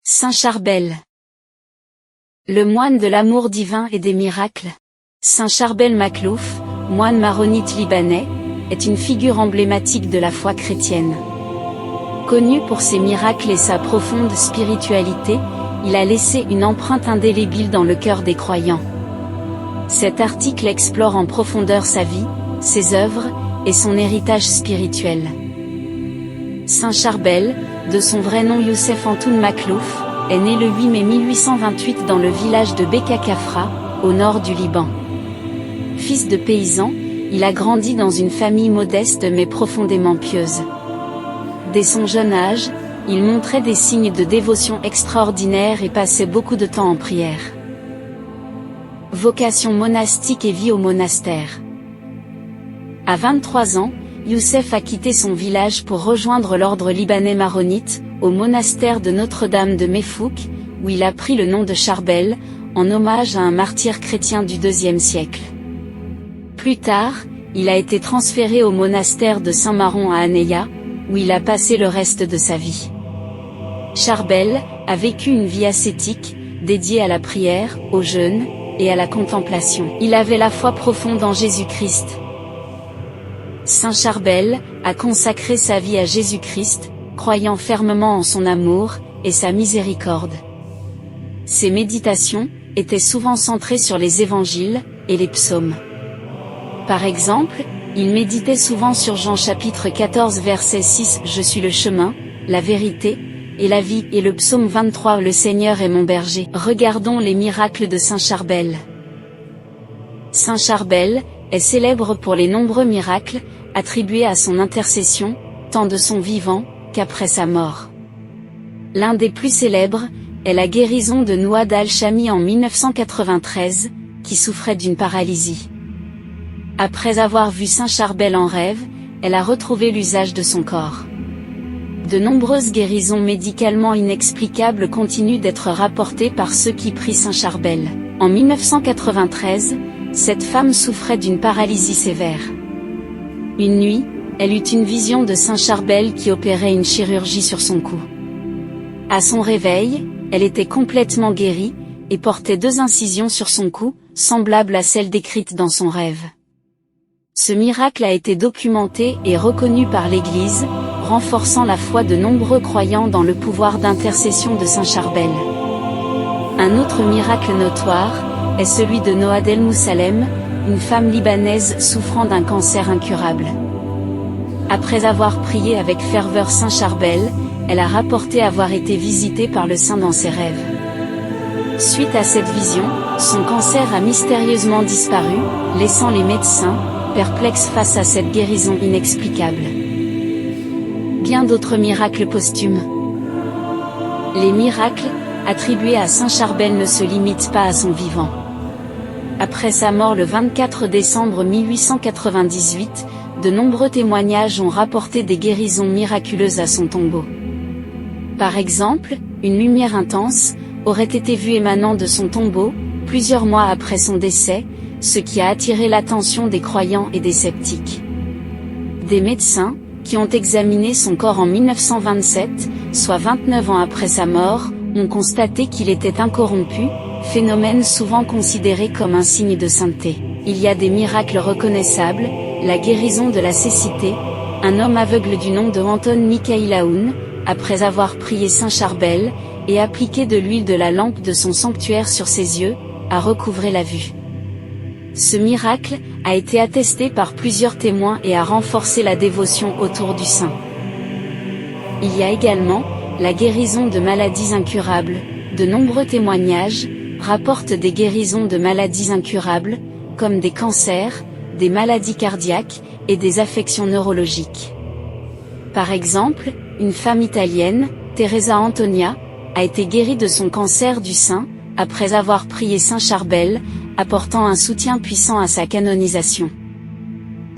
Saint Charbel. Le moine de l'amour divin et des miracles. Saint Charbel Makhlouf, moine maronite libanais, est une figure emblématique de la foi chrétienne. Connu pour ses miracles et sa profonde spiritualité, il a laissé une empreinte indélébile dans le cœur des croyants. Cet article explore en profondeur sa vie, ses œuvres, et son héritage spirituel. Saint Charbel, de son vrai nom Youssef Antoun Makhlouf, est né le 8 mai 1828 dans le village de Beka Kafra, au nord du Liban. Fils de paysan, il a grandi dans une famille modeste mais profondément pieuse. Dès son jeune âge, il montrait des signes de dévotion extraordinaires et passait beaucoup de temps en prière. Vocation monastique et vie au monastère. À 23 ans, Youssef a quitté son village pour rejoindre l'ordre libanais maronite, au monastère de Notre-Dame de Mefouk, où il a pris le nom de Charbel, en hommage à un martyr chrétien du IIe siècle. Plus tard, il a été transféré au monastère de Saint-Maron à Aneya, où il a passé le reste de sa vie. Charbel a vécu une vie ascétique, dédiée à la prière, au jeûne, et à la contemplation. Il avait la foi profonde en Jésus-Christ. Saint Charbel a consacré sa vie à Jésus-Christ, croyant fermement en son amour et sa miséricorde. Ses méditations étaient souvent centrées sur les évangiles et les psaumes. Par exemple, il méditait souvent sur Jean chapitre 14 verset 6 « Je suis le chemin, la vérité et la vie » et le psaume 23 « Le Seigneur est mon berger ». Regardons les miracles de Saint Charbel. Saint Charbel est célèbre pour les nombreux miracles attribués à son intercession, tant de son vivant qu'après sa mort. L'un des plus célèbres est la guérison de Nouad al-Chami en 1993, qui souffrait d'une paralysie. Après avoir vu Saint Charbel en rêve, elle a retrouvé l'usage de son corps. De nombreuses guérisons médicalement inexplicables continuent d'être rapportées par ceux qui prient Saint Charbel. En 1993, cette femme souffrait d'une paralysie sévère. Une nuit, elle eut une vision de Saint Charbel qui opérait une chirurgie sur son cou. À son réveil, elle était complètement guérie, et portait 2 incisions sur son cou, semblables à celles décrites dans son rêve. Ce miracle a été documenté et reconnu par l'Église, renforçant la foi de nombreux croyants dans le pouvoir d'intercession de Saint Charbel. Un autre miracle notoire est celui de Noad El Moussalem, une femme libanaise souffrant d'un cancer incurable. Après avoir prié avec ferveur Saint Charbel, elle a rapporté avoir été visitée par le saint dans ses rêves. Suite à cette vision, son cancer a mystérieusement disparu, laissant les médecins perplexes face à cette guérison inexplicable. Bien d'autres miracles posthumes. Les miracles attribués à Saint Charbel ne se limitent pas à son vivant. Après sa mort le 24 décembre 1898, de nombreux témoignages ont rapporté des guérisons miraculeuses à son tombeau. Par exemple, une lumière intense aurait été vue émanant de son tombeau, plusieurs mois après son décès, ce qui a attiré l'attention des croyants et des sceptiques. Des médecins, qui ont examiné son corps en 1927, soit 29 ans après sa mort, ont constaté qu'il était incorrompu, phénomène souvent considéré comme un signe de sainteté. Il y a des miracles reconnaissables, la guérison de la cécité, un homme aveugle du nom de Anton Mikhail Aoun, après avoir prié Saint Charbel, et appliqué de l'huile de la lampe de son sanctuaire sur ses yeux, a recouvré la vue. Ce miracle a été attesté par plusieurs témoins et a renforcé la dévotion autour du saint. Il y a également la guérison de maladies incurables. De nombreux témoignages rapportent des guérisons de maladies incurables, comme des cancers, des maladies cardiaques et des affections neurologiques. Par exemple, une femme italienne, Teresa Antonia, a été guérie de son cancer du sein, après avoir prié Saint Charbel, apportant un soutien puissant à sa canonisation.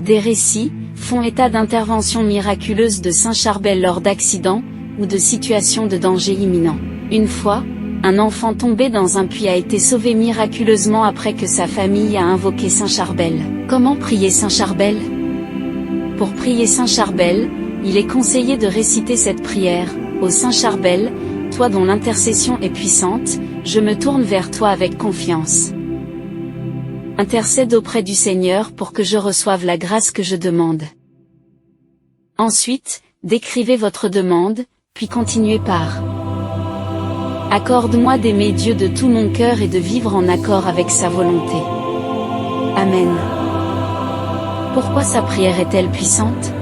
Des récits font état d'interventions miraculeuses de Saint Charbel lors d'accidents, ou de situations de danger imminent. Une fois, un enfant tombé dans un puits a été sauvé miraculeusement après que sa famille a invoqué Saint Charbel. Comment prier Saint Charbel? Pour prier Saint Charbel, il est conseillé de réciter cette prière, au Saint Charbel, toi dont l'intercession est puissante, je me tourne vers toi avec confiance. Intercède auprès du Seigneur pour que je reçoive la grâce que je demande. Ensuite, décrivez votre demande, puis continuez par « Accorde-moi d'aimer Dieu de tout mon cœur et de vivre en accord avec sa volonté. » Amen. Pourquoi sa prière est-elle puissante?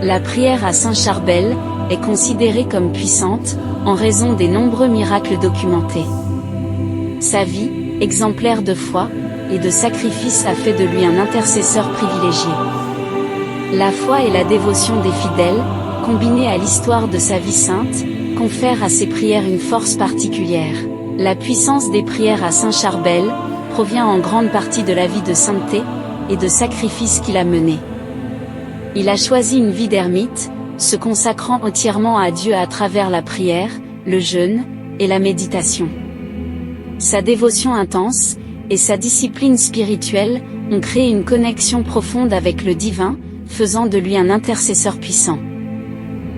La prière à Saint Charbel est considérée comme puissante, en raison des nombreux miracles documentés. Sa vie, exemplaire de foi et de sacrifice, a fait de lui un intercesseur privilégié. La foi et la dévotion des fidèles, combinées à l'histoire de sa vie sainte, confèrent à ses prières une force particulière. La puissance des prières à Saint Charbel provient en grande partie de la vie de sainteté et de sacrifice qu'il a mené. Il a choisi une vie d'ermite, se consacrant entièrement à Dieu à travers la prière, le jeûne et la méditation. Sa dévotion intense et sa discipline spirituelle ont créé une connexion profonde avec le divin, faisant de lui un intercesseur puissant.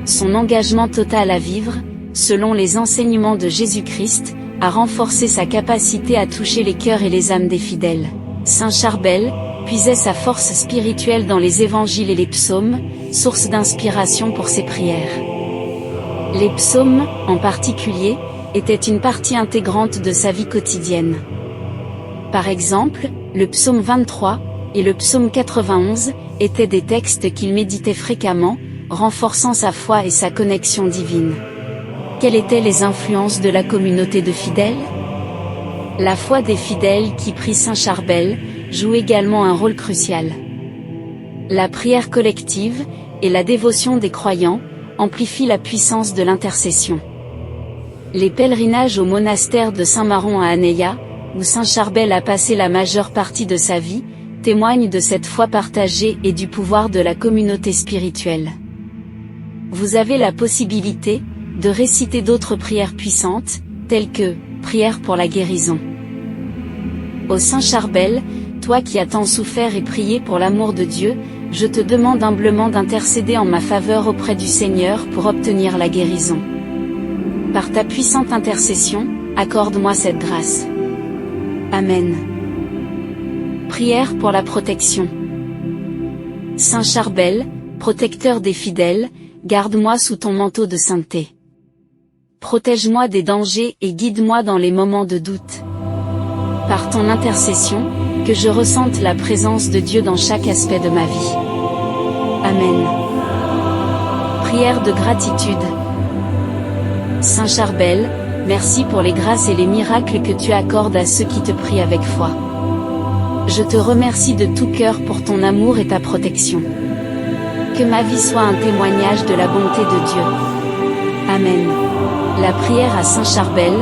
Son engagement total à vivre, selon les enseignements de Jésus-Christ, a renforcé sa capacité à toucher les cœurs et les âmes des fidèles. Saint Charbel puisait sa force spirituelle dans les évangiles et les psaumes, source d'inspiration pour ses prières. Les psaumes, en particulier, étaient une partie intégrante de sa vie quotidienne. Par exemple, le psaume 23 et le psaume 91 étaient des textes qu'il méditait fréquemment, renforçant sa foi et sa connexion divine. Quelles étaient les influences de la communauté de fidèles? La foi des fidèles qui prient Saint Charbel joue également un rôle crucial. La prière collective et la dévotion des croyants amplifient la puissance de l'intercession. Les pèlerinages au monastère de Saint-Maron à Aneia, où Saint Charbel a passé la majeure partie de sa vie, témoignent de cette foi partagée et du pouvoir de la communauté spirituelle. Vous avez la possibilité de réciter d'autres prières puissantes, telles que « Prière pour la guérison ». Ô Saint Charbel, toi qui as tant souffert et prié pour l'amour de Dieu, je te demande humblement d'intercéder en ma faveur auprès du Seigneur pour obtenir la guérison. Par ta puissante intercession, accorde-moi cette grâce. Amen. Prière pour la protection. Saint Charbel, protecteur des fidèles, garde-moi sous ton manteau de sainteté. Protège-moi des dangers et guide-moi dans les moments de doute. Par ton intercession, que je ressente la présence de Dieu dans chaque aspect de ma vie. Amen. Prière de gratitude. Saint Charbel, merci pour les grâces et les miracles que tu accordes à ceux qui te prient avec foi. Je te remercie de tout cœur pour ton amour et ta protection. Que ma vie soit un témoignage de la bonté de Dieu. Amen. La prière à Saint Charbel,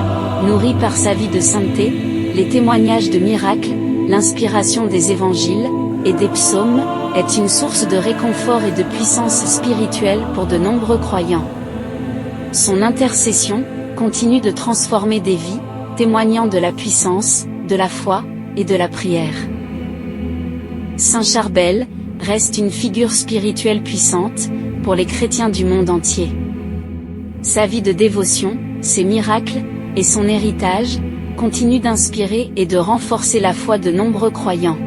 nourrie par sa vie de sainteté, les témoignages de miracles, l'inspiration des évangiles et des psaumes, est une source de réconfort et de puissance spirituelle pour de nombreux croyants. Son intercession continue de transformer des vies, témoignant de la puissance, de la foi et de la prière. Saint Charbel reste une figure spirituelle puissante pour les chrétiens du monde entier. Sa vie de dévotion, ses miracles et son héritage continuent d'inspirer et de renforcer la foi de nombreux croyants.